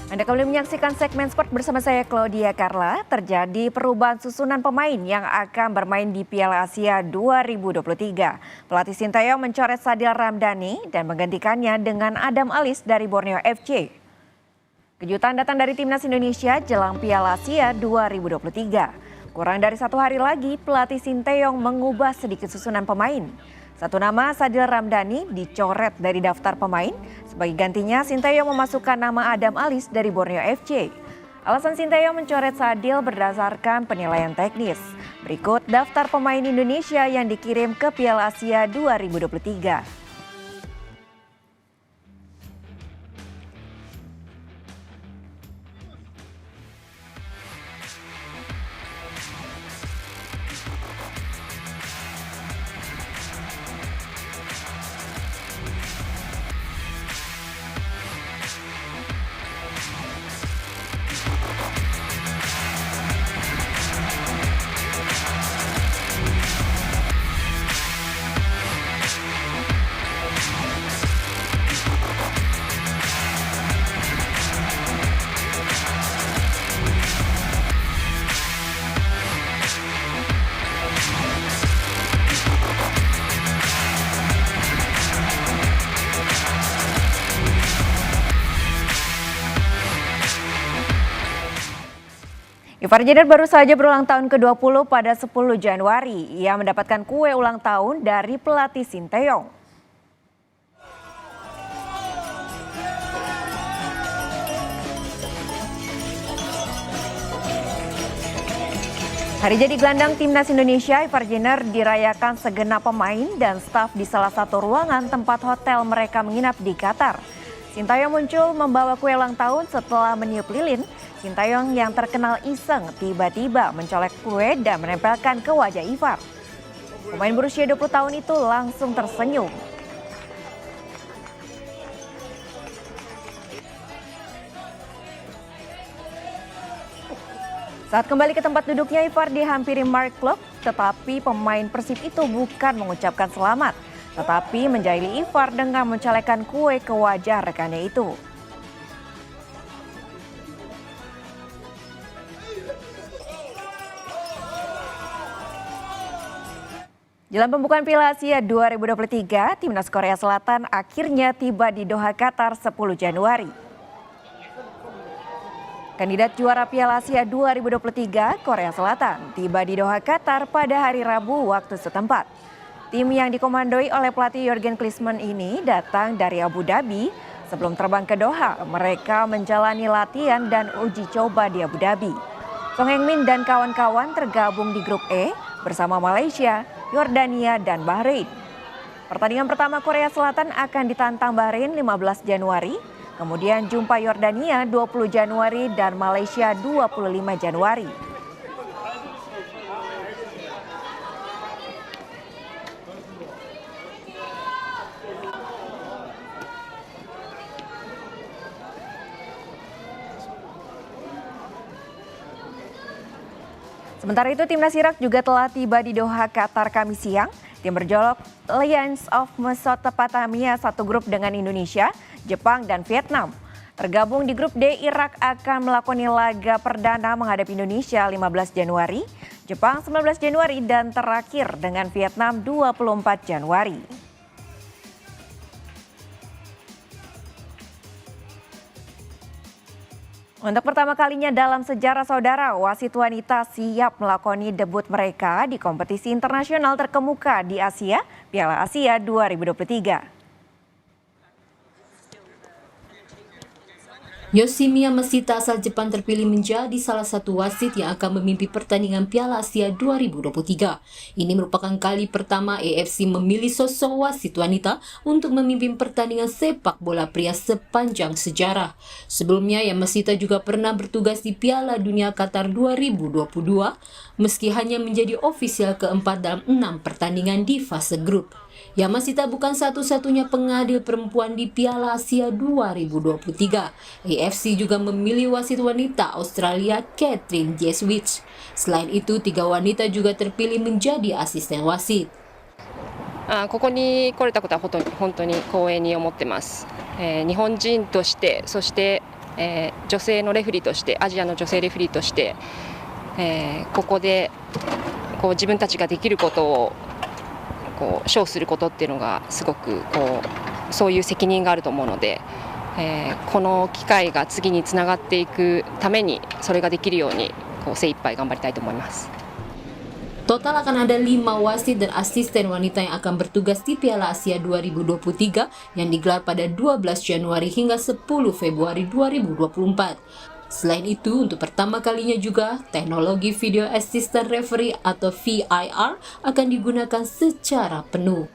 Anda kembali menyaksikan segmen sport bersama saya Claudia Carla. Terjadi perubahan susunan pemain yang akan bermain di Piala Asia 2023. Pelatih Sinteyong mencoret Sadil Ramdhani dan menggantikannya dengan Adam Alis dari Borneo FC. Kejutan datang dari Timnas Indonesia jelang Piala Asia 2023. Kurang dari 1 hari lagi pelatih Sinteyong mengubah sedikit susunan pemain. Satu nama, Sadil Ramdhani, dicoret dari daftar pemain. Sebagai gantinya, Sinteyong memasukkan nama Adam Alis dari Borneo FC. Alasan Sinteyong mencoret Sadil berdasarkan penilaian teknis. Berikut daftar pemain Indonesia yang dikirim ke Piala Asia 2023. Ivar Jenner baru saja berulang tahun ke-20 pada 10 Januari. Ia mendapatkan kue ulang tahun dari pelatih Sinteyong. Hari jadi gelandang Timnas Indonesia, Ivar Jenner dirayakan segenap pemain dan staf di salah satu ruangan tempat hotel mereka menginap di Qatar. Sinteyong muncul membawa kue ulang tahun setelah meniup lilin. Sinteyong yang terkenal iseng tiba-tiba mencolek kue dan menempelkan ke wajah Ivar. Pemain berusia 20 tahun itu langsung tersenyum. Saat kembali ke tempat duduknya, Ivar dihampiri Mark Klok, tetapi pemain Persib itu bukan mengucapkan selamat, tetapi menjahili Ivar dengan mencolekkan kue ke wajah rekannya itu. Jelang pembukaan Piala Asia 2023, Timnas Korea Selatan akhirnya tiba di Doha, Qatar 10 Januari. Kandidat juara Piala Asia 2023, Korea Selatan, tiba di Doha, Qatar pada hari Rabu waktu setempat. Tim yang dikomandoi oleh pelatih Jurgen Klinsmann ini datang dari Abu Dhabi. Sebelum terbang ke Doha, mereka menjalani latihan dan uji coba di Abu Dhabi. Song Heung-min dan kawan-kawan tergabung di grup E bersama Malaysia, Yordania, dan Bahrain. Pertandingan pertama Korea Selatan akan ditantang Bahrain 15 Januari, kemudian jumpa Yordania 20 Januari dan Malaysia 25 Januari. Sementara itu, Timnas Irak juga telah tiba di Doha, Qatar Kamis siang. Tim berjolok Lions of Mesopotamia satu grup dengan Indonesia, Jepang, dan Vietnam. Tergabung di grup D, Irak akan melakoni laga perdana menghadapi Indonesia 15 Januari, Jepang 19 Januari, dan terakhir dengan Vietnam 24 Januari. Untuk pertama kalinya dalam sejarah saudara, wasit wanita siap melakoni debut mereka di kompetisi internasional terkemuka di Asia, Piala Asia 2023. Yoshimiya Mashita asal Jepang terpilih menjadi salah satu wasit yang akan memimpin pertandingan Piala Asia 2023. Ini merupakan kali pertama AFC memilih sosok wasit wanita untuk memimpin pertandingan sepak bola pria sepanjang sejarah. Sebelumnya, Yamashita juga pernah bertugas di Piala Dunia Qatar 2022, meski hanya menjadi ofisial keempat dalam 6 pertandingan di fase grup. Yamashita bukan satu-satunya pengadil perempuan di Piala Asia 2023. AFC juga memilih wasit wanita Australia Catherine Jesuits. Selain itu, 3 wanita juga terpilih menjadi asisten wasit. ここに来れたことは本当に光栄に思ってます。日本人として、そして女性のレフェリーとしてアジアの女性レフェリーとして、ここでこう自分たちができることをこうショーすることっていうのがすごくこうそういう責任があると思うので、この機会が次につながっていくためにそれができるようにこう精一杯頑張りたいと思います。Total akan ada 5 wasit dan asisten wanita yang akan bertugas di Piala Asia 2023 yang digelar pada 12 Januari hingga 10 Februari 2024. Selain itu, untuk pertama kalinya juga, teknologi Video Assistant Referee atau VAR akan digunakan secara penuh.